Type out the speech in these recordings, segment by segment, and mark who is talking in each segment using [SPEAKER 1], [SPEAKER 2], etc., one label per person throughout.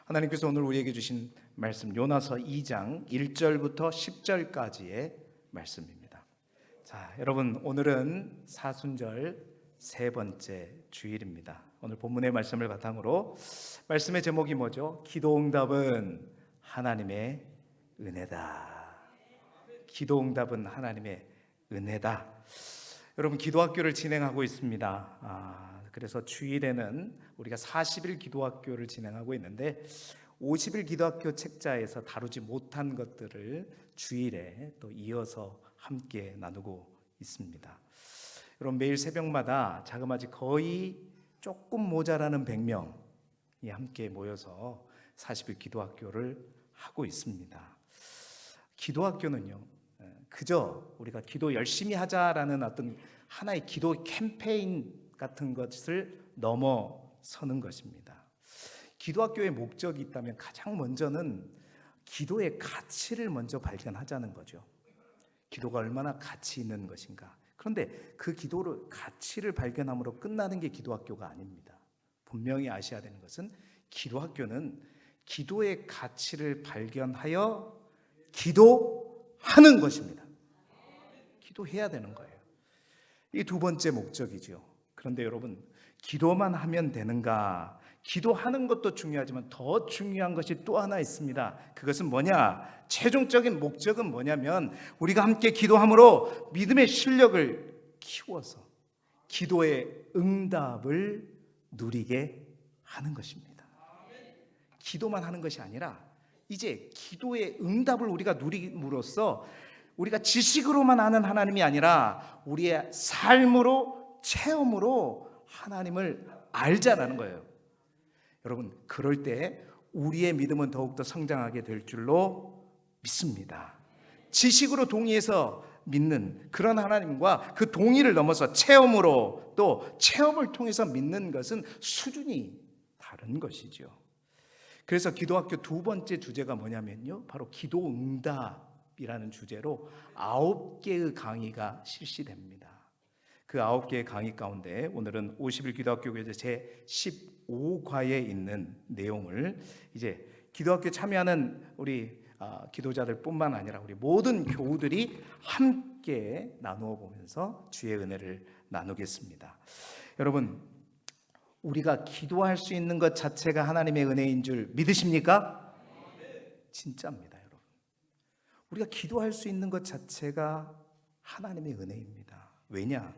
[SPEAKER 1] 하나님께서 오늘 우리에게 주신 말씀 요나서 2장 1절부터 10절까지의 말씀입니다. 자, 여러분 오늘은 사순절 세 번째 주일입니다. 오늘 본문의 말씀을 바탕으로 말씀의 제목이 뭐죠? 기도응답은 하나님의 은혜다. 기도응답은 하나님의 은혜다. 여러분 기도학교를 진행하고 있습니다. 그래서 주일에는 우리가 40일 기도학교를 진행하고 있는데 50일 기도학교 책자에서 다루지 못한 것들을 주일에 또 이어서 함께 나누고 있습니다. 여러분 매일 새벽마다 자그마치 거의 조금 모자라는 100명이 함께 모여서 40일 기도학교를 하고 있습니다. 기도학교는요, 그저 우리가 기도 열심히 하자라는 어떤 하나의 기도 캠페인 같은 것을 넘어서는 것입니다. 기도학교의 목적이 있다면 가장 먼저는 기도의 가치를 먼저 발견하자는 거죠. 기도가 얼마나 가치 있는 것인가. 그런데 그 기도를 가치를 발견함으로 끝나는 게 기도학교가 아닙니다. 분명히 아셔야 되는 것은 기도학교는 기도의 가치를 발견하여 기도하는 것입니다. 기도해야 되는 거예요. 이게 두 번째 목적이죠. 그런데 여러분, 기도만 하면 되는가? 기도하는 것도 중요하지만 더 중요한 것이 또 하나 있습니다. 그것은 뭐냐? 최종적인 목적은 뭐냐면 우리가 함께 기도함으로 믿음의 실력을 키워서 기도의 응답을 누리게 하는 것입니다. 기도만 하는 것이 아니라 이제 기도의 응답을 우리가 누림으로써 우리가 지식으로만 아는 하나님이 아니라 우리의 삶으로 체험으로 하나님을 알자라는 거예요. 여러분 그럴 때 우리의 믿음은 더욱더 성장하게 될 줄로 믿습니다. 지식으로 동의해서 믿는 그런 하나님과 그 동의를 넘어서 체험으로 또 체험을 통해서 믿는 것은 수준이 다른 것이죠. 그래서 기도학교 두 번째 주제가 뭐냐면요, 바로 기도응답이라는 주제로 9개의 강의가 실시됩니다. 그 9개의 강의 가운데 오늘은 50일 기도학교에서 제 15과에 있는 내용을 이제 기도학교 참여하는 우리 기도자들 뿐만 아니라 우리 모든 교우들이 함께 나누어 보면서 주의 은혜를 나누겠습니다. 여러분 우리가 기도할 수 있는 것 자체가 하나님의 은혜인 줄 믿으십니까? 진짜입니다. 여러분 우리가 기도할 수 있는 것 자체가 하나님의 은혜입니다. 왜냐?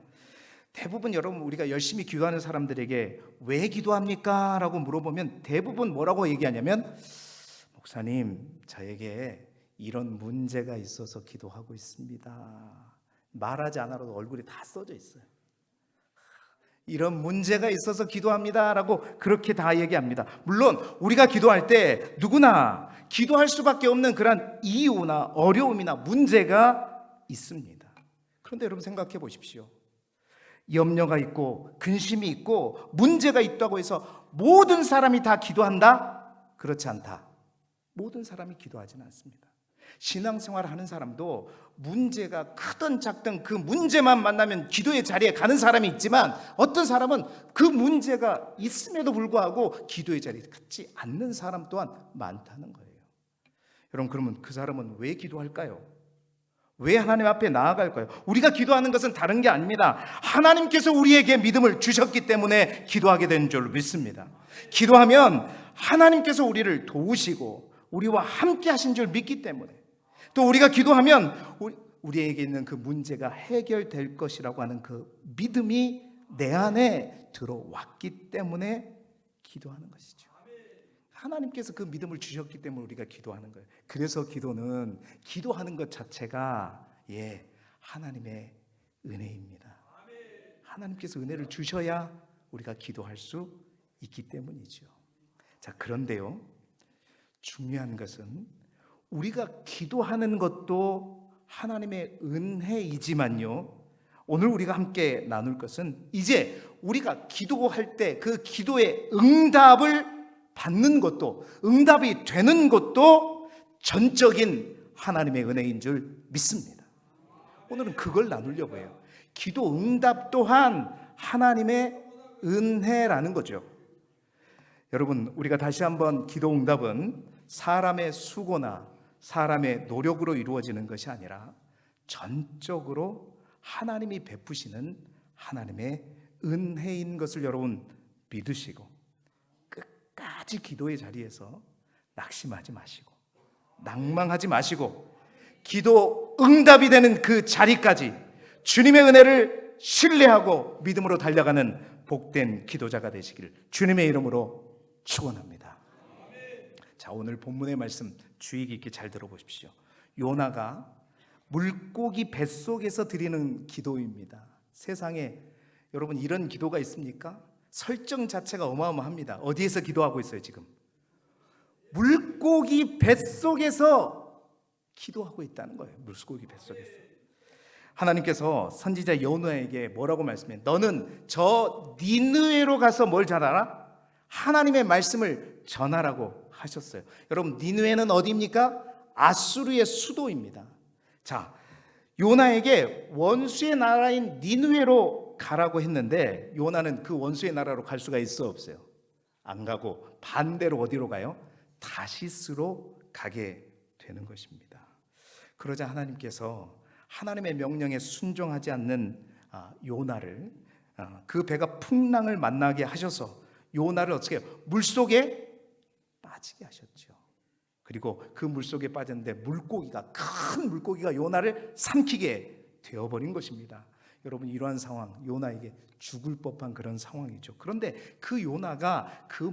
[SPEAKER 1] 대부분 여러분 우리가 열심히 기도하는 사람들에게 왜 기도합니까? 라고 물어보면 대부분 뭐라고 얘기하냐면 목사님 저에게 이런 문제가 있어서 기도하고 있습니다. 말하지 않아도 얼굴이 다 써져 있어요. 이런 문제가 있어서 기도합니다 라고 그렇게 다 얘기합니다. 물론 우리가 기도할 때 누구나 기도할 수밖에 없는 그런 이유나 어려움이나 문제가 있습니다. 그런데 여러분 생각해 보십시오. 염려가 있고 근심이 있고 문제가 있다고 해서 모든 사람이 다 기도한다? 그렇지 않다. 모든 사람이 기도하지는 않습니다. 신앙생활을 하는 사람도 문제가 크든 작든 그 문제만 만나면 기도의 자리에 가는 사람이 있지만 어떤 사람은 그 문제가 있음에도 불구하고 기도의 자리에 갖지 않는 사람 또한 많다는 거예요. 여러분 그러면 그 사람은 왜 기도할까요? 왜 하나님 앞에 나아갈까요? 우리가 기도하는 것은 다른 게 아닙니다. 하나님께서 우리에게 믿음을 주셨기 때문에 기도하게 된 줄 믿습니다. 기도하면 하나님께서 우리를 도우시고 우리와 함께 하신 줄 믿기 때문에 또 우리가 기도하면 우리에게 있는 그 문제가 해결될 것이라고 하는 그 믿음이 내 안에 들어왔기 때문에 기도하는 것이죠. 하나님께서 그 믿음을 주셨기 때문에 우리가 기도하는 거예요. 그래서 기도는 기도하는 것 자체가 하나님의 은혜입니다. 하나님께서 은혜를 주셔야 우리가 기도할 수 있기 때문이죠. 자, 그런데요, 중요한 것은 우리가 기도하는 것도 하나님의 은혜이지만요, 오늘 우리가 함께 나눌 것은 이제 우리가 기도할 때 그 기도의 응답을 받는 것도 응답이 되는 것도 전적인 하나님의 은혜인 줄 믿습니다. 오늘은 그걸 나누려고 해요. 기도 응답 또한 하나님의 은혜라는 거죠. 여러분, 우리가 다시 한번 기도 응답은 사람의 수고나 사람의 노력으로 이루어지는 것이 아니라 전적으로 하나님이 베푸시는 하나님의 은혜인 것을 여러분 믿으시고 끝까지 기도의 자리에서 낙심하지 마시고 낭망하지 마시고 기도 응답이 되는 그 자리까지 주님의 은혜를 신뢰하고 믿음으로 달려가는 복된 기도자가 되시기를 주님의 이름으로 축원합니다. 자, 오늘 본문의 말씀 주의 깊게 잘 들어보십시오. 요나가 물고기 뱃속에서 드리는 기도입니다. 세상에 여러분 이런 기도가 있습니까? 설정 자체가 어마어마합니다. 어디에서 기도하고 있어요 지금? 물고기 뱃속에서 기도하고 있다는 거예요. 물고기 뱃속에서. 하나님께서 선지자 요나에게 뭐라고 말씀해요? 너는 저 니느웨로 가서 뭘 전하라? 하나님의 말씀을 전하라고 하셨어요. 여러분, 니느웨는 어디입니까? 아수르의 수도입니다. 자, 요나에게 원수의 나라인 니느웨로 가라고 했는데 요나는 그 원수의 나라로 갈 수가 있어 없어요? 안 가고 반대로 어디로 가요? 다시스로 가게 되는 것입니다. 그러자 하나님께서 하나님의 명령에 순종하지 않는 요나를 그 배가 풍랑을 만나게 하셔서 요나를 어떻게 해요? 물속에 빠지게 하셨죠. 그리고 그 물속에 빠졌는데 큰 물고기가 요나를 삼키게 되어버린 것입니다. 여러분, 이러한 상황, 요나에게 죽을 법한 그런 상황이죠. 그런데 그 요나가 그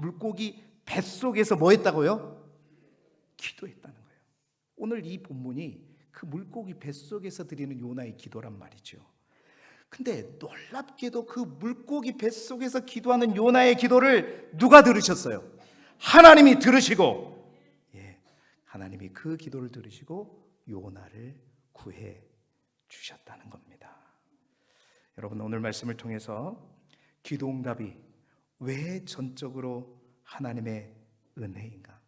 [SPEAKER 1] 물고기 뱃속에서 뭐 했다고요? 기도했다는 거예요. 오늘 이 본문이 그 물고기 뱃속에서 드리는 요나의 기도란 말이죠. 근데 놀랍게도 그 물고기 뱃속에서 기도하는 요나의 기도를 누가 들으셨어요? 하나님이 들으시고, 하나님이 그 기도를 들으시고 요나를 구해 주셨다는 겁니다. 여러분, 오늘 말씀을 통해서 기도 응답이 왜 전적으로 하나님의 은혜인가?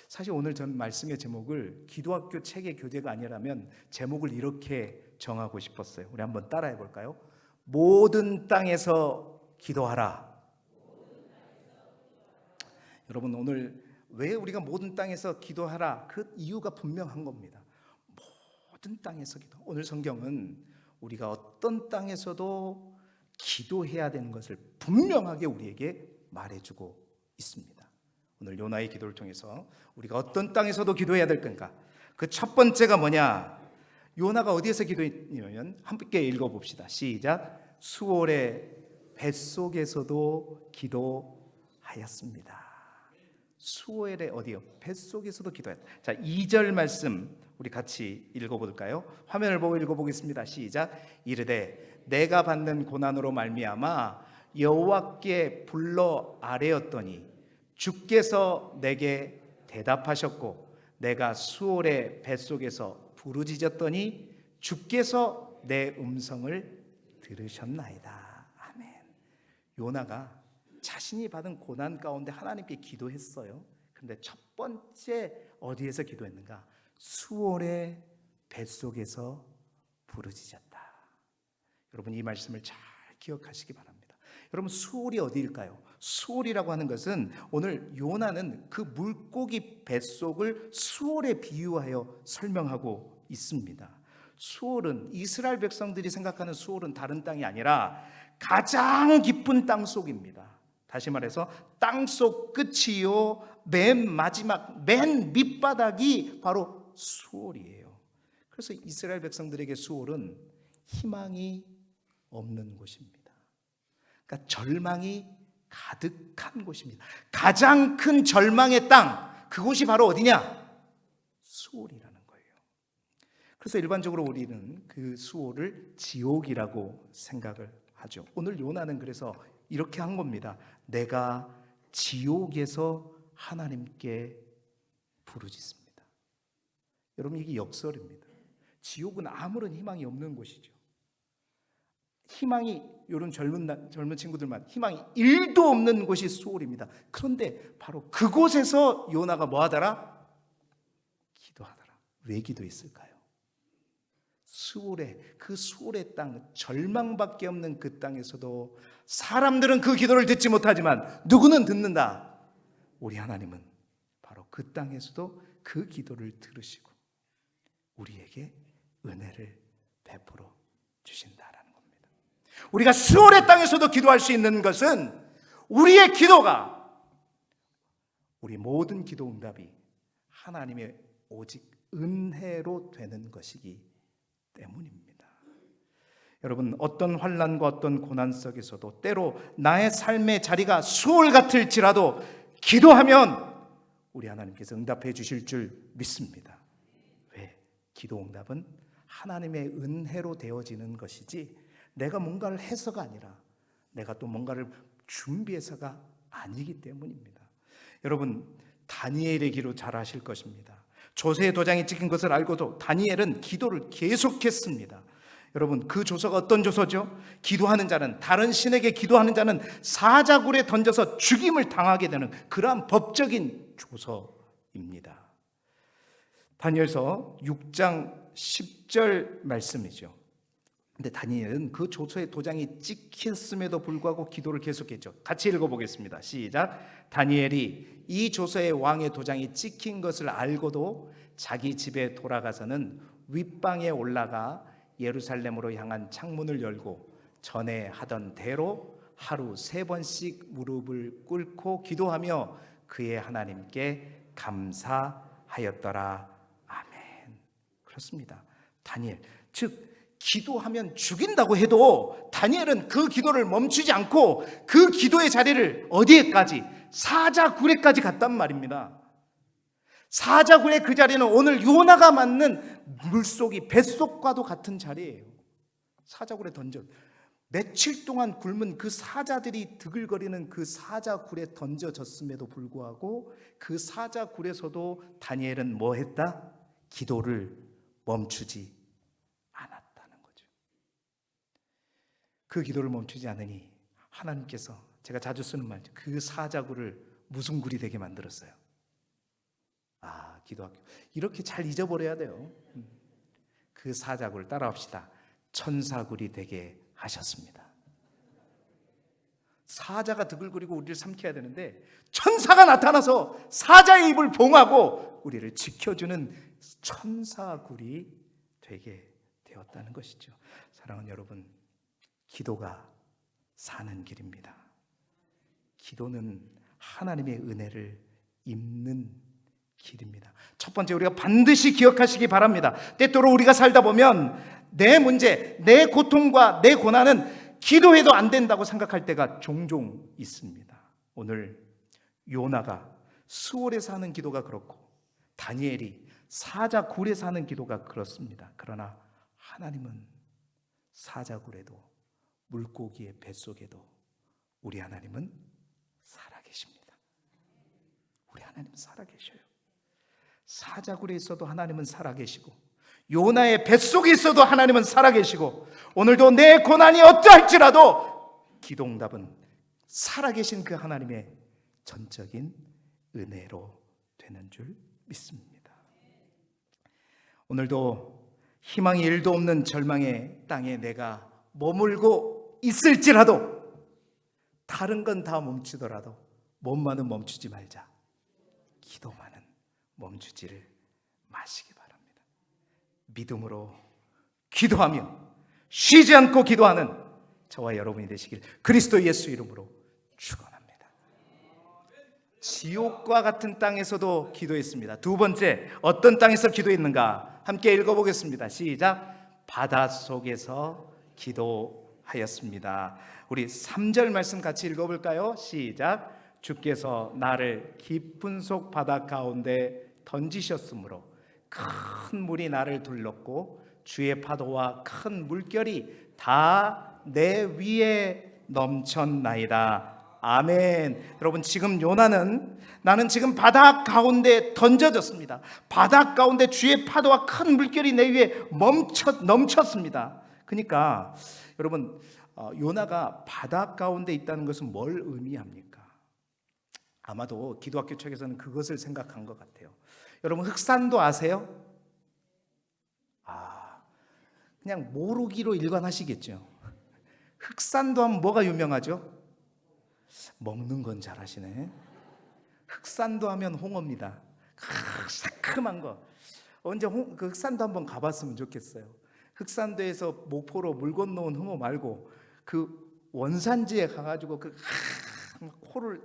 [SPEAKER 1] 사실 오늘 전 말씀의 제목을 기도학교 책의 교재가 아니라면 제목을 이렇게 정하고 싶었어요. 우리 한번 따라해 볼까요? 모든 땅에서 기도하라. 여러분, 오늘 왜 우리가 모든 땅에서 기도하라? 그 이유가 분명한 겁니다. 모든 땅에서 기도. 오늘 성경은 우리가 어떤 땅에서도 기도해야 되는 것을 분명하게 우리에게 말해주고 있습니다. 오늘 요나의 기도를 통해서 우리가 어떤 땅에서도 기도해야 될 건가? 그 첫 번째가 뭐냐? 요나가 어디에서 기도했냐면 함께 읽어봅시다. 시작. 수월의 뱃속에서도 기도하였습니다. 수월의 어디요? 뱃속에서도 기도했다. 자, 2절 말씀 우리 같이 읽어볼까요? 화면을 보고 읽어보겠습니다. 시작. 이르되 내가 받는 고난으로 말미암아 여호와께 불러 아뢰었더니 주께서 내게 대답하셨고 내가 수월의 뱃속에서 부르짖었더니 주께서 내 음성을 들으셨나이다. 아멘. 요나가 자신이 받은 고난 가운데 하나님께 기도했어요. 그런데 첫 번째 어디에서 기도했는가? 수월의 뱃속에서 부르짖었다. 여러분, 이 말씀을 잘 기억하시기 바랍니다. 여러분, 수월이 어디일까요? 수월이라고 하는 것은 오늘 요나는 그 물고기 뱃속을 수월에 비유하여 설명하고 있습니다. 수월은 이스라엘 백성들이 생각하는 수월은 다른 땅이 아니라 가장 깊은 땅 속입니다. 다시 말해서 땅속 끝이요 맨 마지막 맨 밑바닥이 바로 수월이에요. 그래서 이스라엘 백성들에게 수월은 희망이 없는 곳입니다. 그러니까 절망이 가득한 곳입니다. 가장 큰 절망의 땅, 그곳이 바로 어디냐? 수월이라는 거예요. 그래서 일반적으로 우리는 그 수월을 지옥이라고 생각을 하죠. 오늘 요나는 그래서 이렇게 한 겁니다. 내가 지옥에서 하나님께 부르짖습니다. 여러분, 이게 역설입니다. 지옥은 아무런 희망이 없는 곳이죠. 희망이, 이런 젊은 친구들만 희망이 1도 없는 곳이 수월입니다. 그런데 바로 그곳에서 요나가 뭐 하더라? 기도하더라. 왜 기도했을까요? 수월의 땅, 절망밖에 없는 그 땅에서도 사람들은 그 기도를 듣지 못하지만 누구는 듣는다. 우리 하나님은 바로 그 땅에서도 그 기도를 들으시고 우리에게 은혜를 베풀어 주신다라는 겁니다. 우리가 스월의 땅에서도 기도할 수 있는 것은 우리의 기도가, 우리 모든 기도 응답이 하나님의 오직 은혜로 되는 것이기 때문입니다. 여러분, 어떤 환난과 어떤 고난 속에서도 때로 나의 삶의 자리가 수월 같을지라도 기도하면 우리 하나님께서 응답해 주실 줄 믿습니다. 왜? 기도 응답은 하나님의 은혜로 되어지는 것이지 내가 뭔가를 해서가 아니라 내가 또 뭔가를 준비해서가 아니기 때문입니다. 여러분, 다니엘의 기도 잘 아실 것입니다. 조서의 도장이 찍힌 것을 알고도 다니엘은 기도를 계속했습니다. 여러분, 그 조서가 어떤 조서죠? 기도하는 자는, 다른 신에게 기도하는 자는 사자굴에 던져서 죽임을 당하게 되는 그러한 법적인 조서입니다. 다니엘서 6장 10절 말씀이죠. 근데 다니엘은 그 조서의 도장이 찍혔음에도 불구하고 기도를 계속했죠. 같이 읽어보겠습니다. 시작. 다니엘이 이 조서의 왕의 도장이 찍힌 것을 알고도 자기 집에 돌아가서는 윗방에 올라가 예루살렘으로 향한 창문을 열고 전에 하던 대로 하루 3번씩 무릎을 꿇고 기도하며 그의 하나님께 감사하였더라. 아멘. 그렇습니다. 다니엘, 즉 기도하면 죽인다고 해도 다니엘은 그 기도를 멈추지 않고 그 기도의 자리를 어디에까지? 사자굴에까지 갔단 말입니다. 사자굴의 그 자리는 오늘 요나가 맞는 물속이 뱃속과도 같은 자리예요. 사자굴에 던져 며칠 동안 굶은 그 사자들이 드글거리는 그 사자굴에 던져졌음에도 불구하고 그 사자굴에서도 다니엘은 뭐 했다? 기도를 멈추지 않았다는 거죠. 그 기도를 멈추지 않으니 하나님께서, 제가 자주 쓰는 말이죠, 그 사자굴을 무슨 굴이 되게 만들었어요? 기도학교. 이렇게 잘 잊어버려야 돼요. 그 사자굴 따라합시다. 천사굴이 되게 하셨습니다. 사자가 드글거리고 우리를 삼켜야 되는데 천사가 나타나서 사자의 입을 봉하고 우리를 지켜주는 천사굴이 되게 되었다는 것이죠. 사랑하는 여러분, 기도가 사는 길입니다. 기도는 하나님의 은혜를 입는 길입니다. 첫 번째, 우리가 반드시 기억하시기 바랍니다. 때때로 우리가 살다 보면 내 문제, 내 고통과 내 고난은 기도해도 안 된다고 생각할 때가 종종 있습니다. 오늘 요나가 수월에서 하는 기도가 그렇고 다니엘이 사자굴에서 하는 기도가 그렇습니다. 그러나 하나님은 사자굴에도 물고기의 뱃속에도 우리 하나님은 살아계십니다. 우리 하나님은 살아계셔요. 사자굴에 있어도 하나님은 살아계시고 요나의 뱃속에 있어도 하나님은 살아계시고 오늘도 내 고난이 어떠할지라도 기도응답은 살아계신 그 하나님의 전적인 은혜로 되는 줄 믿습니다. 오늘도 희망이 1도 없는 절망의 땅에 내가 머물고 있을지라도 다른 건 다 멈추더라도 몸만은 멈추지 말자. 기도만은 멈추지를 마시기 바랍니다. 믿음으로 기도하며 쉬지 않고 기도하는 저와 여러분이 되시길 그리스도 예수 이름으로 축원합니다. 지옥과 같은 땅에서도 기도했습니다. 두 번째, 어떤 땅에서 기도했는가? 함께 읽어보겠습니다. 시작. 바닷속에서 기도하였습니다. 우리 3절 말씀 같이 읽어볼까요? 시작. 주께서 나를 깊은 속 바다 가운데 던지셨으므로 큰 물이 나를 둘렀고 주의 파도와 큰 물결이 다 내 위에 넘쳤나이다. 아멘. 여러분, 지금 요나는 나는 지금 바다 가운데 던져졌습니다. 바다 가운데 주의 파도와 큰 물결이 내 위에 넘쳤습니다. 그러니까 여러분, 요나가 바다 가운데 있다는 것은 뭘 의미합니까? 아마도 기도학교 측에서는 그것을 생각한 것 같아요. 여러분, 흑산도 아세요? 그냥 모르기로 일관하시겠죠. 흑산도 하면 뭐가 유명하죠? 먹는 건 잘하시네. 흑산도 하면 홍어입니다. 새큼한 거. 언제 그 흑산도 한번 가봤으면 좋겠어요. 흑산도에서 목포로 물 건너온 홍어 말고 그 원산지에 가가지고 그 코를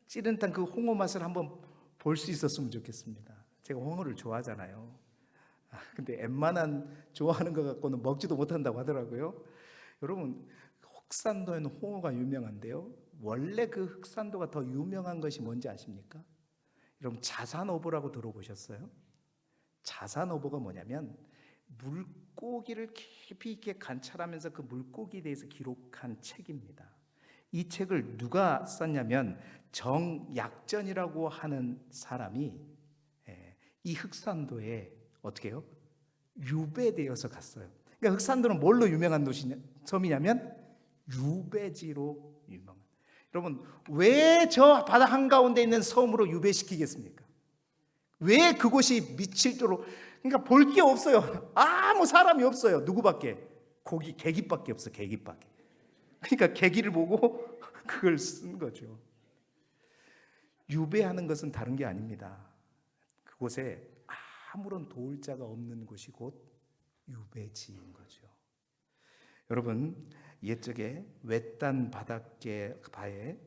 [SPEAKER 1] 찌른 듯한 그 홍어 맛을 한번 볼 수 있었으면 좋겠습니다. 제가 홍어를 좋아하잖아요. 근데 웬만한 좋아하는 것 갖고는 먹지도 못한다고 하더라고요. 여러분, 흑산도에는 홍어가 유명한데요, 원래 그 흑산도가 더 유명한 것이 뭔지 아십니까? 여러분, 자산어보라고 들어보셨어요? 자산어보가 뭐냐면 물고기를 깊이 있게 관찰하면서 그 물고기에 대해서 기록한 책입니다. 이 책을 누가 썼냐면 정약전이라고 하는 사람이 이 흑산도에 어떻게 해요? 유배되어서 갔어요. 그러니까 흑산도는 뭘로 유명한 섬이냐면 유배지로 유명한. 여러분, 왜 저 바다 한가운데 있는 섬으로 유배시키겠습니까? 왜 그곳이 미칠도록, 그러니까 볼 게 없어요. 아무 사람이 없어요. 누구밖에? 계기밖에 없어. 계기밖에. 그러니까 계기를 보고 그걸 쓴 거죠. 유배하는 것은 다른 게 아닙니다. 그곳에 아무런 도울 자가 없는 곳이 곧 유배지인 거죠. 여러분, 옛적에 외딴 바닷가에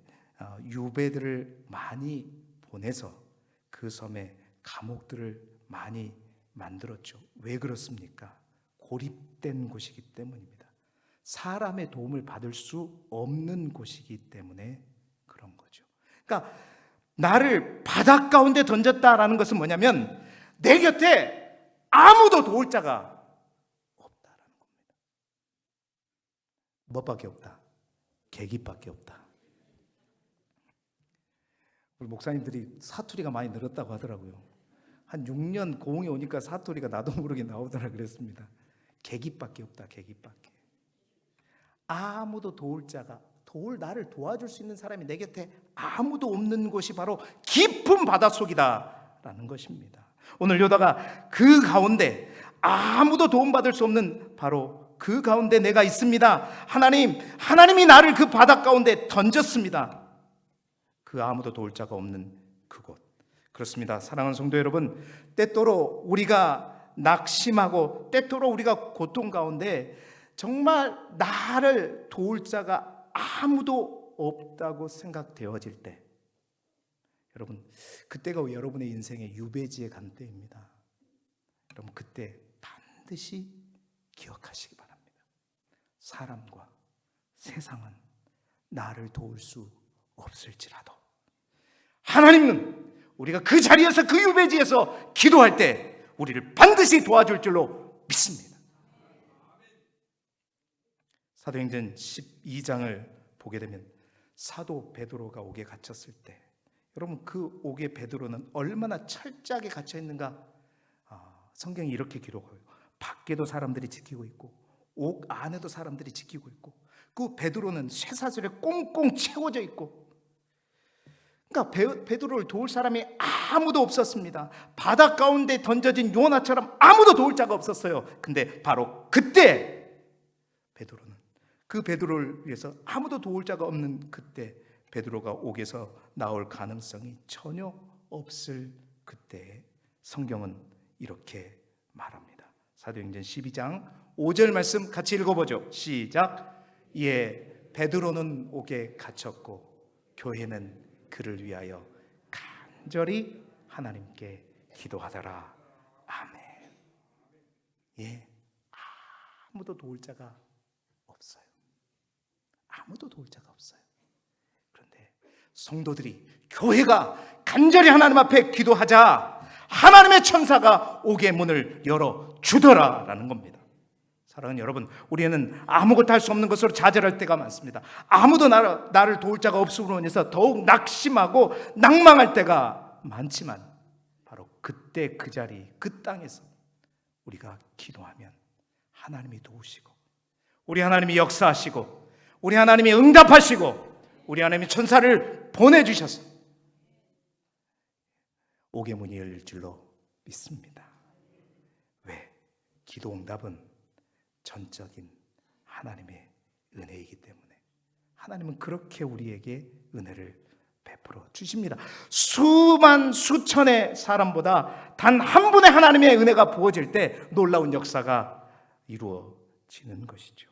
[SPEAKER 1] 유배들을 많이 보내서 그 섬에 감옥들을 많이 만들었죠. 왜 그렇습니까? 고립된 곳이기 때문입니다. 사람의 도움을 받을 수 없는 곳이기 때문에 그런 거죠. 그러니까 나를 바닷 가운데 던졌다라는 것은 뭐냐면 내 곁에 아무도 도울 자가 없다라는 겁니다. 뭐밖에 없다? 계기밖에 없다. 우리 목사님들이 사투리가 많이 늘었다고 하더라고요. 한 6년 고흥에 오니까 사투리가 나도 모르게 나오더라 그랬습니다. 계기밖에 없다. 계기밖에. 아무도 도울 자가, 나를 도와줄 수 있는 사람이 내 곁에 아무도 없는 곳이 바로 깊은 바닷속이다 라는 것입니다. 오늘 요다가 그 가운데 아무도 도움받을 수 없는 바로 그 가운데 내가 있습니다. 하나님이 나를 그 바닷 가운데 던졌습니다. 그 아무도 도울 자가 없는 그곳. 그렇습니다. 사랑하는 성도 여러분, 때때로 우리가 낙심하고 때때로 우리가 고통 가운데 정말 나를 도울 자가 아무도 없다고 생각되어질 때, 여러분, 그때가 여러분의 인생의 유배지에 간 때입니다. 여러분, 그때 반드시 기억하시기 바랍니다. 사람과 세상은 나를 도울 수 없을지라도 하나님은 우리가 그 자리에서, 그 유배지에서 기도할 때 우리를 반드시 도와줄 줄로 믿습니다. 사도행전 12장을 보게 되면 사도 베드로가 옥에 갇혔을 때, 여러분, 그 옥에 베드로는 얼마나 철저하게 갇혀 있는가? 성경이 이렇게 기록해요. 밖에도 사람들이 지키고 있고 옥 안에도 사람들이 지키고 있고, 그 베드로는 쇠사슬에 꽁꽁 채워져 있고, 그러니까 베드로를 도울 사람이 아무도 없었습니다. 바다 가운데 던져진 요나처럼 아무도 도울 자가 없었어요. 근데 바로 그때 베드로는, 그 베드로를 위해서 아무도 도울 자가 없는 그때 베드로가 옥에서 나올 가능성이 전혀 없을 그때 성경은 이렇게 말합니다. 사도행전 12장 5절 말씀 같이 읽어보죠. 시작. 이에 베드로는 옥에 갇혔고 교회는 그를 위하여 간절히 하나님께 기도하더라. 아멘. 예, 아무도 도울 자가 없어요. 아무도 도울 자가 없어요. 그런데 성도들이, 교회가 간절히 하나님 앞에 기도하자 하나님의 천사가 옥의 문을 열어 주더라라는 겁니다. 사랑하는 여러분, 우리는 아무것도 할 수 없는 것으로 좌절할 때가 많습니다. 아무도 나를 도울 자가 없음으로 인해서 더욱 낙심하고 낭망할 때가 많지만, 바로 그때 그 자리, 그 땅에서 우리가 기도하면 하나님이 도우시고, 우리 하나님이 역사하시고, 우리 하나님이 응답하시고, 우리 하나님이 천사를 보내주셔서 옥의 문이 열릴 줄로 믿습니다. 왜? 기도 응답은 전적인 하나님의 은혜이기 때문에 하나님은 그렇게 우리에게 은혜를 베풀어 주십니다. 수만 수천의 사람보다 단 한 분의 하나님의 은혜가 부어질 때 놀라운 역사가 이루어지는 것이죠.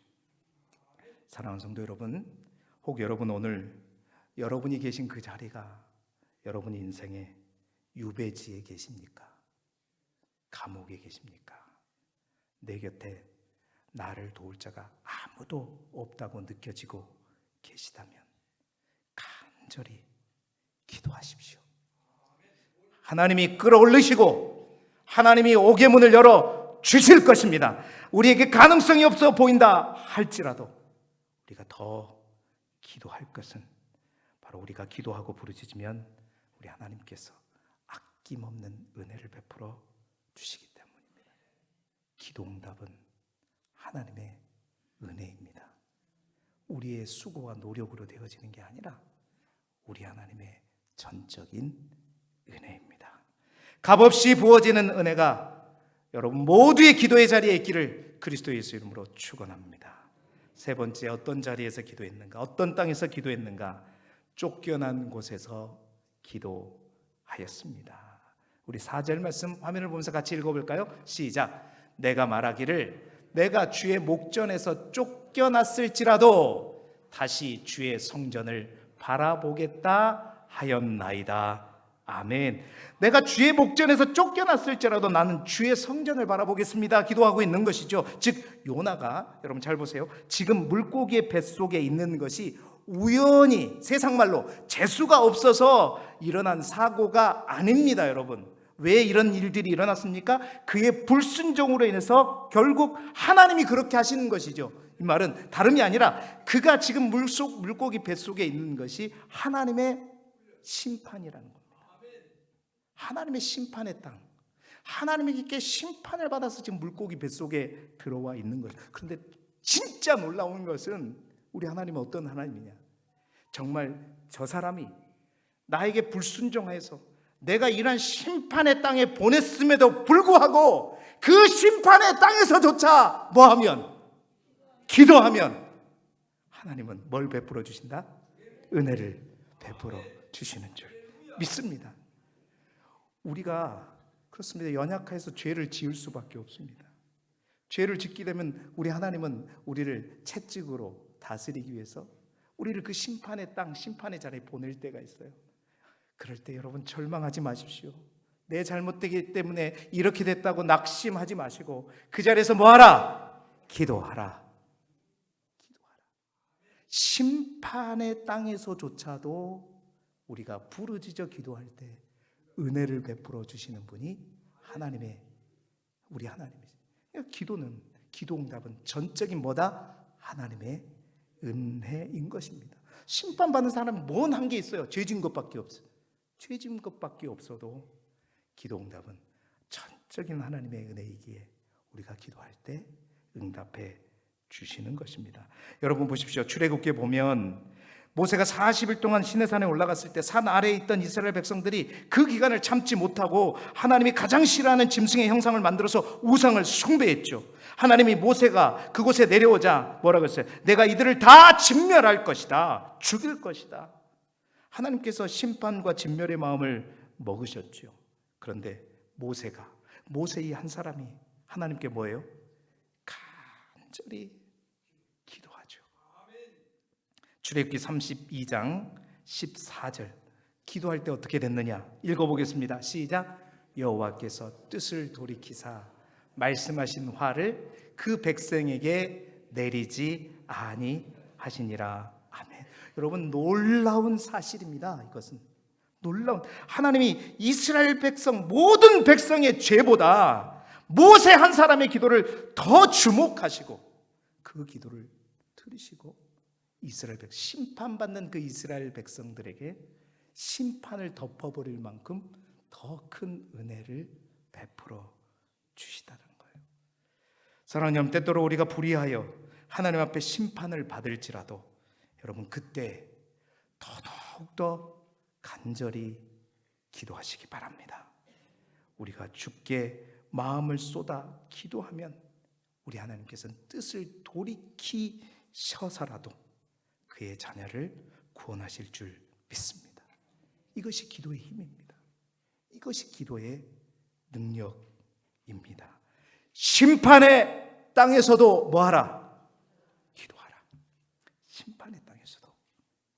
[SPEAKER 1] 사랑하는 성도 여러분, 혹 여러분 오늘 여러분이 계신 그 자리가 여러분 인생의 유배지에 계십니까? 감옥에 계십니까? 내 곁에 나를 도울 자가 아무도 없다고 느껴지고 계시다면 간절히 기도하십시오. 하나님이 끌어올리시고 하나님이 옥의 문을 열어 주실 것입니다. 우리에게 가능성이 없어 보인다 할지라도 우리가 더 기도할 것은 바로 우리가 기도하고 부르짖으면 우리 하나님께서 아낌없는 은혜를 베풀어 주시기 때문입니다. 기도응답은 하나님의 은혜입니다. 우리의 수고와 노력으로 되어지는 게 아니라 우리 하나님의 전적인 은혜입니다. 값없이 부어지는 은혜가 여러분 모두의 기도의 자리에 있기를 그리스도 예수 이름으로 축원합니다. 세 번째, 어떤 자리에서 기도했는가? 어떤 땅에서 기도했는가? 쫓겨난 곳에서 기도하였습니다. 우리 4절 말씀 화면을 보면서 같이 읽어볼까요? 시작. 내가 말하기를 내가 주의 목전에서 쫓겨났을지라도 다시 주의 성전을 바라보겠다 하였나이다. 아멘. 내가 주의 목전에서 쫓겨났을지라도 나는 주의 성전을 바라보겠습니다. 기도하고 있는 것이죠. 즉 요나가, 여러분 잘 보세요, 지금 물고기의 뱃속에 있는 것이 우연히, 세상말로 재수가 없어서 일어난 사고가 아닙니다. 여러분, 왜 이런 일들이 일어났습니까? 그의 불순종으로 인해서 결국 하나님이 그렇게 하시는 것이죠. 이 말은 다름이 아니라 그가 지금 물고기 뱃속에 있는 것이 하나님의 심판이라는 겁니다. 하나님의 심판의 땅, 하나님에게 심판을 받아서 지금 물고기 뱃속에 들어와 있는 거죠. 그런데 진짜 놀라운 것은 우리 하나님은 어떤 하나님이냐? 정말 저 사람이 나에게 불순종해서 내가 이런 심판의 땅에 보냈음에도 불구하고 그 심판의 땅에서조차 뭐하면? 기도하면 하나님은 뭘 베풀어 주신다? 은혜를 베풀어 주시는 줄 믿습니다. 우리가 그렇습니다. 연약해서 죄를 지을 수밖에 없습니다. 죄를 짓게 되면 우리 하나님은 우리를 채찍으로 다스리기 위해서 우리를 그 심판의 땅, 심판의 자리에 보낼 때가 있어요. 그럴 때 여러분 절망하지 마십시오. 내 잘못되기 때문에 이렇게 됐다고 낙심하지 마시고 그 자리에서 뭐하라? 기도하라. 심판의 땅에서조차도 우리가 부르짖어 기도할 때 은혜를 베풀어 주시는 분이 하나님의, 우리 하나님이죠. 기도는, 기도응답은 전적인 뭐다? 하나님의 은혜인 것입니다. 심판받는 사람은 뭔 한 게 있어요? 죄진 것밖에 없어요. 죄진 것밖에 없어도 기도응답은 전적인 하나님의 은혜이기에 우리가 기도할 때 응답해 주시는 것입니다. 여러분 보십시오. 출애굽기에 보면 모세가 40일 동안 시내산에 올라갔을 때 산 아래에 있던 이스라엘 백성들이 그 기간을 참지 못하고 하나님이 가장 싫어하는 짐승의 형상을 만들어서 우상을 숭배했죠. 하나님이 모세가 그곳에 내려오자 뭐라고 했어요? 내가 이들을 다 진멸할 것이다. 죽일 것이다. 하나님께서 심판과 진멸의 마음을 먹으셨죠. 그런데 모세 이 한 사람이 하나님께 뭐예요? 간절히 기도하죠. 출애굽기 32장 14절 기도할 때 어떻게 됐느냐 읽어보겠습니다. 시작. 여호와께서 뜻을 돌이키사 말씀하신 화를 그 백성에게 내리지 아니하시니라. 아멘. 여러분 놀라운 사실입니다. 이것은 놀라운, 하나님이 이스라엘 백성 모든 백성의 죄보다 모세 한 사람의 기도를 더 주목하시고 그 기도를 들으시고 이스라엘 백성, 심판받는 그 이스라엘 백성들에게 심판을 덮어버릴 만큼 더 큰 은혜를 베풀어 주시다는 거예요. 사랑하는 여러분, 때때로 우리가 불의하여 하나님 앞에 심판을 받을지라도 여러분 그때 더더욱더 간절히 기도하시기 바랍니다. 우리가 주께 마음을 쏟아 기도하면 우리 하나님께서는 뜻을 돌이키기 쉬어서라도 그의 자녀를 구원하실 줄 믿습니다. 이것이 기도의 힘입니다. 이것이 기도의 능력입니다. 심판의 땅에서도 뭐하라? 기도하라. 심판의 땅에서도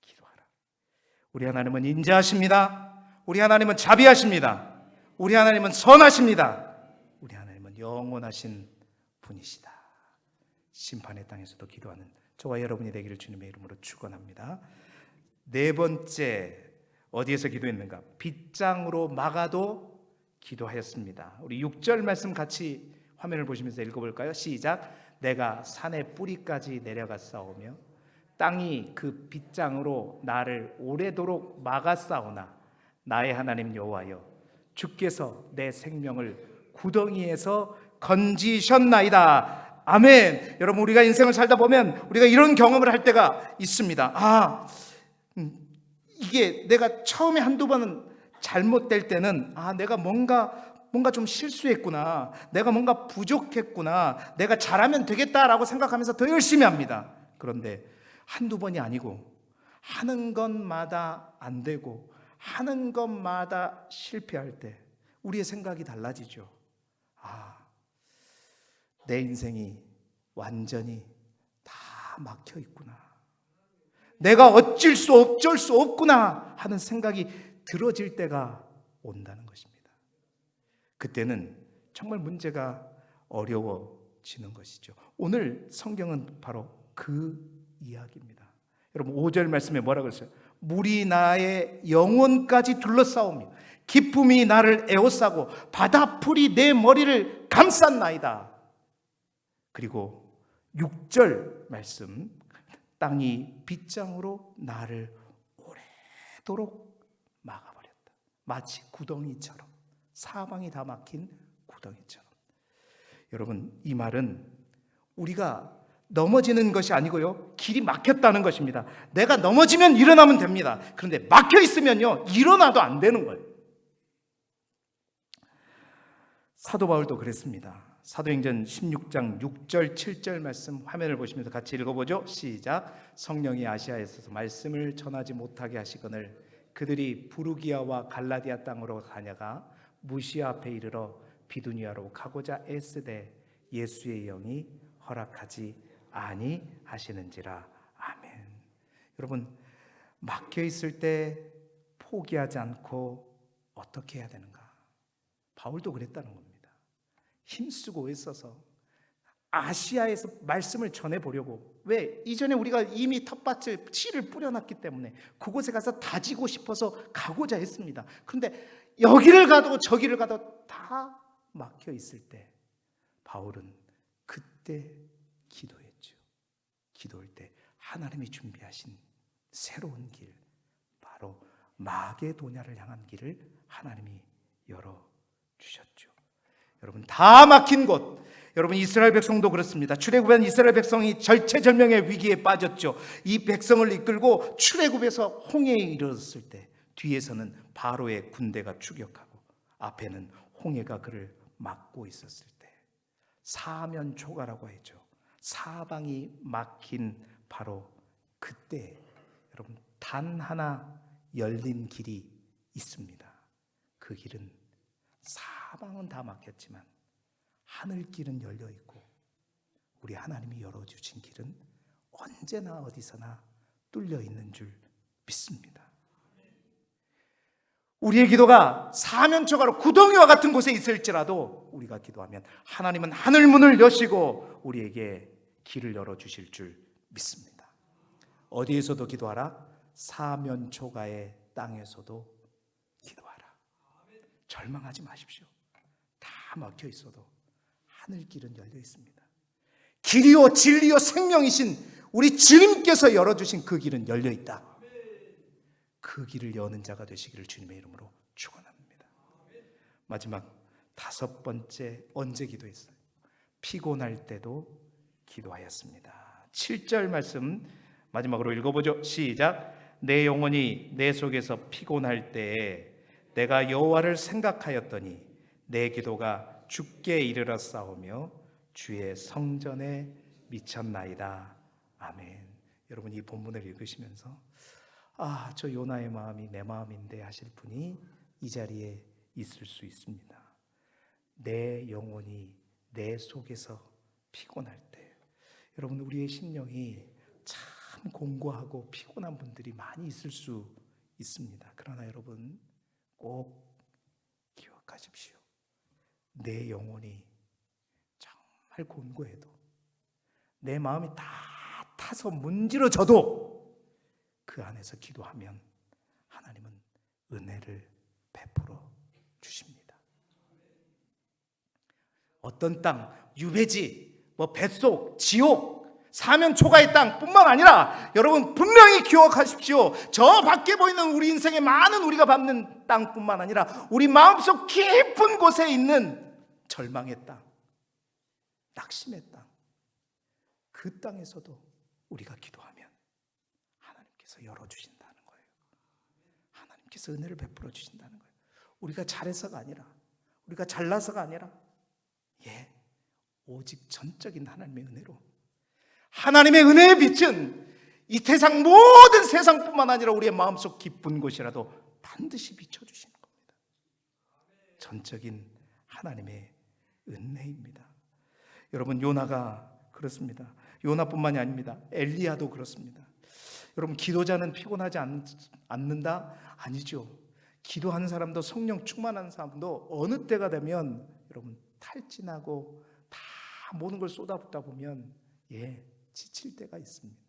[SPEAKER 1] 기도하라. 우리 하나님은 인자하십니다. 우리 하나님은 자비하십니다. 우리 하나님은 선하십니다. 우리 하나님은 영원하신 분이시다. 심판의 땅에서도 기도하는 저와 여러분이 되기를 주님의 이름으로 축원합니다. 네 번째, 어디에서 기도했는가? 빗장으로 막아도 기도하였습니다. 우리 6절 말씀 같이 화면을 보시면서 읽어볼까요? 시작. 내가 산의 뿌리까지 내려갔사오며 땅이 그 빗장으로 나를 오래도록 막았사오나 나의 하나님 여호와여, 주께서 내 생명을 구덩이에서 건지셨나이다. 아멘. 여러분, 우리가 인생을 살다 보면 우리가 이런 경험을 할 때가 있습니다. 이게 내가 처음에 한두 번은 잘못될 때는 내가 뭔가 좀 실수했구나, 내가 뭔가 부족했구나, 내가 잘하면 되겠다라고 생각하면서 더 열심히 합니다. 그런데 한두 번이 아니고 하는 것마다 안 되고 하는 것마다 실패할 때 우리의 생각이 달라지죠. 내 인생이 완전히 다 막혀 있구나, 내가 어쩔 수 없구나 하는 생각이 들어질 때가 온다는 것입니다. 그때는 정말 문제가 어려워지는 것이죠. 오늘 성경은 바로 그 이야기입니다. 여러분, 5절 말씀에 뭐라고 했어요? 물이 나의 영혼까지 둘러싸우며 기쁨이 나를 에워싸고 바다풀이 내 머리를 감쌌나이다. 그리고 6절 말씀, 땅이 빗장으로 나를 오래도록 막아버렸다. 마치 구덩이처럼, 사방이 다 막힌 구덩이처럼. 여러분, 이 말은 우리가 넘어지는 것이 아니고요, 길이 막혔다는 것입니다. 내가 넘어지면 일어나면 됩니다. 그런데 막혀 있으면요, 일어나도 안 되는 거예요. 사도 바울도 그랬습니다. 사도행전 16장 6절 7절 말씀 화면을 보시면서 같이 읽어보죠. 시작. 성령이 아시아에 있어서 말씀을 전하지 못하게 하시거늘 그들이 부르기아와 갈라디아 땅으로 다녀가 무시아 앞에 이르러 비두니아로 가고자 애쓰되 예수의 영이 허락하지 아니하시는지라. 아멘. 여러분, 막혀 있을 때 포기하지 않고 어떻게 해야 되는가? 바울도 그랬다는 겁니다. 힘쓰고 애써서 아시아에서 말씀을 전해보려고. 왜? 이전에 우리가 이미 텃밭을 씨를 뿌려놨기 때문에 그곳에 가서 다지고 싶어서 가고자 했습니다. 그런데 여기를 가도 저기를 가도 다 막혀 있을 때 바울은 그때 기도했죠. 기도할 때 하나님이 준비하신 새로운 길, 바로 마게도냐를 향한 길을 하나님이 열어주셨죠. 여러분, 다 막힌 곳, 여러분, 이스라엘 백성도 그렇습니다. 출애굽한 이스라엘 백성이 절체절명의 위기에 빠졌죠. 이 백성을 이끌고 출애굽에서 홍해에 이르렀을 때 뒤에서는 바로의 군대가 추격하고 앞에는 홍해가 그를 막고 있었을 때 사면초가라고 했죠. 사방이 막힌 바로 그때 여러분, 단 하나 열린 길이 있습니다. 그 길은 사방은 다 막혔지만 하늘길은 열려 있고 우리 하나님이 열어주신 길은 언제나 어디서나 뚫려 있는 줄 믿습니다. 우리의 기도가 사면초가로 구덩이와 같은 곳에 있을지라도 우리가 기도하면 하나님은 하늘문을 여시고 우리에게 길을 열어주실 줄 믿습니다. 어디에서도 기도하라? 사면초가의 땅에서도 기도하라. 절망하지 마십시오. 다 막혀 있어도 하늘길은 열려 있습니다. 길이요 진리요 생명이신 우리 주님께서 열어주신 그 길은 열려 있다. 그 길을 여는 자가 되시기를 주님의 이름으로 축원합니다. 마지막 5번째, 언제 기도했어요? 피곤할 때도 기도하였습니다. 7절 말씀 마지막으로 읽어보죠. 시작. 내 영혼이 내 속에서 피곤할 때에 내가 여호와를 생각하였더니 내 기도가 주께 이르렀사오며 주의 성전에 미쳤나이다. 아멘. 여러분 이 본문을 읽으시면서 저 요나의 마음이 내 마음인데 하실 분이 이 자리에 있을 수 있습니다. 내 영혼이 내 속에서 피곤할 때, 여러분 우리의 심령이 참 공고하고 피곤한 분들이 많이 있을 수 있습니다. 그러나 여러분 꼭 기억하십시오. 내 영혼이 정말 곤고해도, 내 마음이 다 타서 문지러져도 그 안에서 기도하면 하나님은 은혜를 베풀어 주십니다. 어떤 땅, 유배지, 뱃속, 지옥, 사면 초가의 땅뿐만 아니라 여러분 분명히 기억하십시오. 저 밖에 보이는 우리 인생의 많은 우리가 밟는 땅뿐만 아니라 우리 마음속 깊은 곳에 있는 절망의 땅, 낙심의 땅, 그 땅에서도 우리가 기도하면 하나님께서 열어주신다는 거예요. 하나님께서 은혜를 베풀어 주신다는 거예요. 우리가 잘해서가 아니라, 우리가 잘나서가 아니라, 오직 전적인 하나님의 은혜로, 하나님의 은혜의 빛은 이 세상 모든 세상뿐만 아니라 우리의 마음속 깊은 곳이라도 반드시 비춰주시는 겁니다. 전적인 하나님의 은혜입니다. 여러분 요나가 그렇습니다. 요나뿐만이 아닙니다. 엘리야도 그렇습니다. 여러분 기도자는 피곤하지 않는다? 아니죠. 기도하는 사람도, 성령 충만한 사람도 어느 때가 되면 여러분 탈진하고 다 모든 걸 쏟아붓다 보면 지칠 때가 있습니다.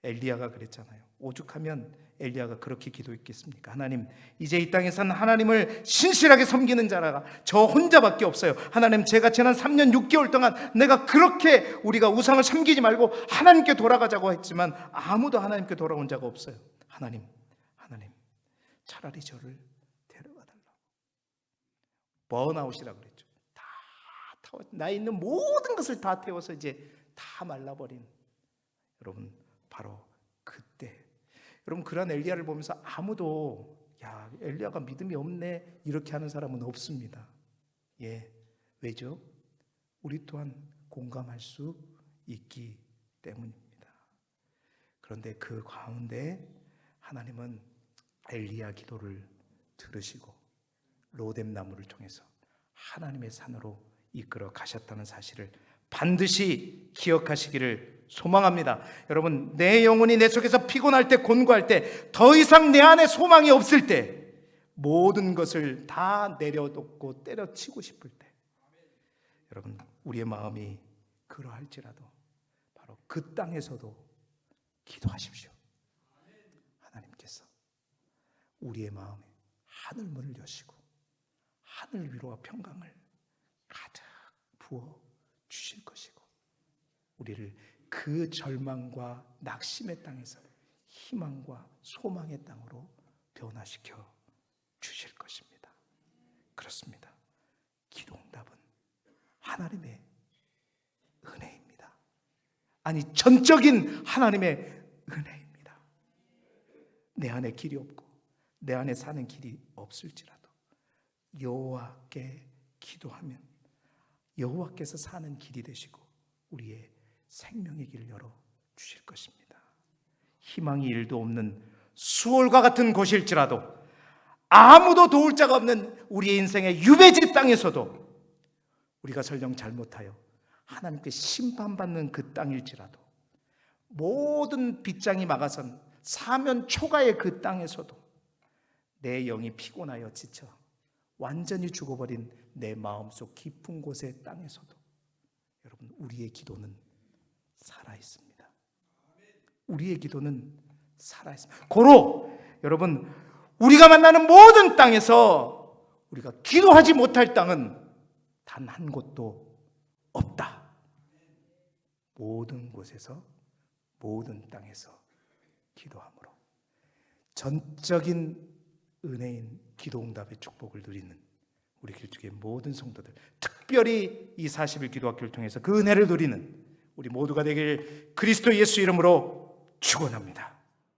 [SPEAKER 1] 엘리야가 그랬잖아요. 오죽하면 엘리야가 그렇게 기도했겠습니까? 하나님, 이제 이 땅에서는 하나님을 신실하게 섬기는 자가 저 혼자밖에 없어요. 하나님, 제가 지난 3년 6개월 동안 내가 그렇게 우리가 우상을 섬기지 말고 하나님께 돌아가자고 했지만 아무도 하나님께 돌아온 자가 없어요. 하나님, 차라리 저를 데려가 달라고. 번아웃이라고 그랬죠. 다 태워, 나 있는 모든 것을 다 태워서 이제 다 말라버린, 여러분 바로 그때, 여러분 그런 엘리야를 보면서 아무도 엘리야가 믿음이 없네 이렇게 하는 사람은 없습니다. 왜죠? 우리 또한 공감할 수 있기 때문입니다. 그런데 그 가운데 하나님은 엘리야 기도를 들으시고 로뎀 나무를 통해서 하나님의 산으로 이끌어 가셨다는 사실을 반드시 기억하시기를 소망합니다. 여러분, 내 영혼이 내 속에서 피곤할 때, 곤고할 때, 더 이상 내 안에 소망이 없을 때, 모든 것을 다 내려놓고 때려치고 싶을 때, 여러분 우리의 마음이 그러할지라도 바로 그 땅에서도 기도하십시오. 하나님께서 우리의 마음에 하늘문을 여시고 하늘 위로와 평강을 가득 부어 주실 것이고, 우리를 그 절망과 낙심의 땅에서 희망과 소망의 땅으로 변화시켜 주실 것입니다. 그렇습니다. 기도응답은 하나님의 은혜입니다. 아니, 전적인 하나님의 은혜입니다. 내 안에 길이 없고 내 안에 사는 길이 없을지라도 여호와께 기도하면 여호와께서 사는 길이 되시고 우리의 생명의 길을 열어 주실 것입니다. 희망이 일도 없는 수월과 같은 곳일지라도, 아무도 도울 자가 없는 우리의 인생의 유배지 땅에서도, 우리가 설령 잘못하여 하나님께 심판받는 그 땅일지라도, 모든 빗장이 막아선 사면 초가의 그 땅에서도, 내 영이 피곤하여 지쳐 완전히 죽어버린 내 마음속 깊은 곳의 땅에서도, 여러분 우리의 기도는 살아있습니다. 우리의 기도는 살아있습니다. 고로 여러분, 우리가 만나는 모든 땅에서 우리가 기도하지 못할 땅은 단 한 곳도 없다. 모든 곳에서, 모든 땅에서 기도함으로 전적인 은혜인 기도응답의 축복을 누리는 우리 길쭉의 모든 성도들, 특별히 이 40일 기도학교를 통해서 그 은혜를 누리는 우리 모두가 되길 그리스도 예수 이름으로 축원합니다.